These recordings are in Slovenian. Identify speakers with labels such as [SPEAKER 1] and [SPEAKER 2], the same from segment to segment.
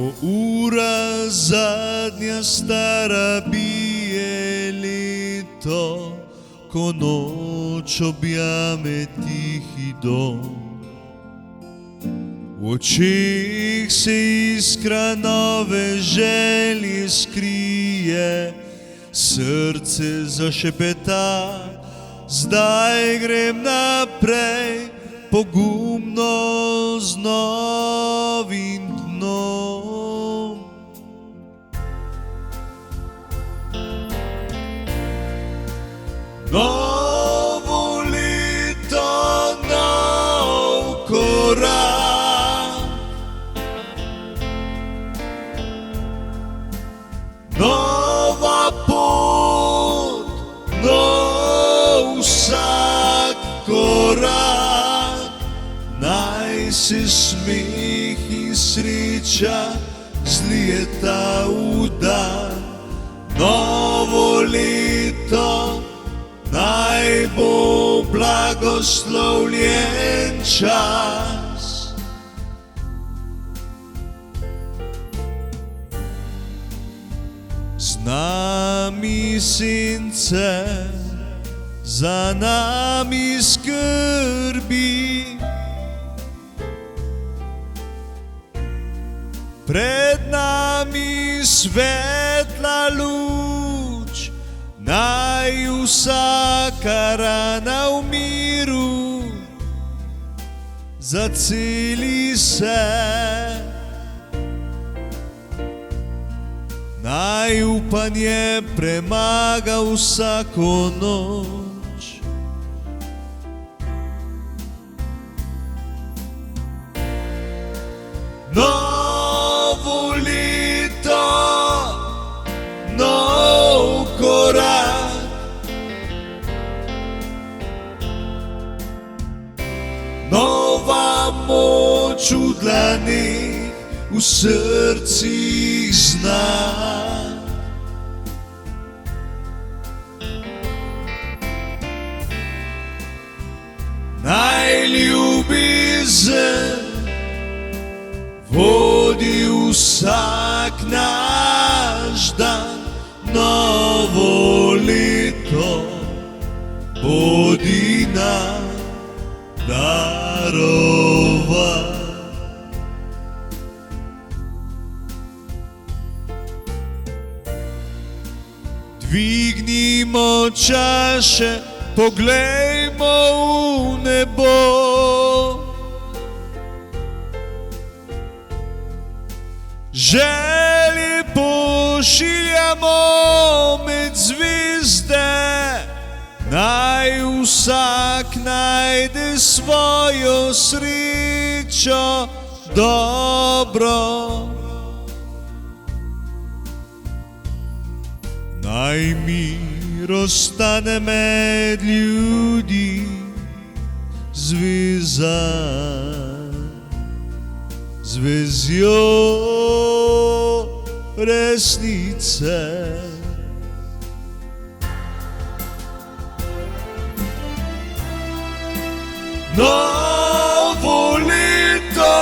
[SPEAKER 1] Ko ura zadnja stara bije leto, ko noč objame tihi dom, v očih se iskra nove želje skrije, srce zašepeta, zdaj grem naprej, pogumno z novim dnom. Novo leto, nov korak, nova pot, nov vsak korak, naj se smeh in sreča zlijeta v dan. Novo leto, naj bo blagoslovljen čas. Z nami sence, za nami skrbi, pred nami svetla luč, naj vsaka rana v miru zaceli se, naj upanje premaga vsako noč. Novo leto, nov korak, nova moč v dlaneh, v srcih znak. Naj ljubezen vodi vsak naš dan. Novo leto bodi nam darovan. Dvignimo čaše, poglejmo v nebo, želje pošiljamo med zvezde, naj vsak najde svojo srečo dobro. Naj mir ostane med ljudi, zvezan z vezjo resnice. Novo leto,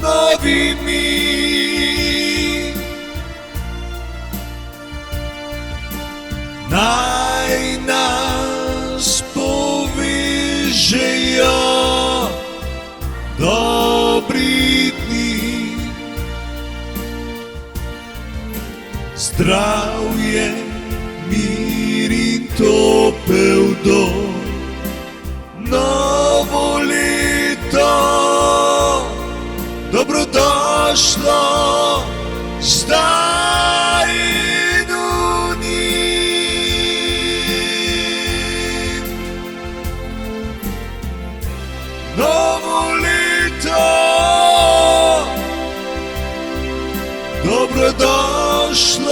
[SPEAKER 1] novi mir, naj nas povežejo dobri dni, zdravje, mir in topel dom. Novo leto, dobrodošlo, zdaj in v njim. Novo leto, dobrodošlo,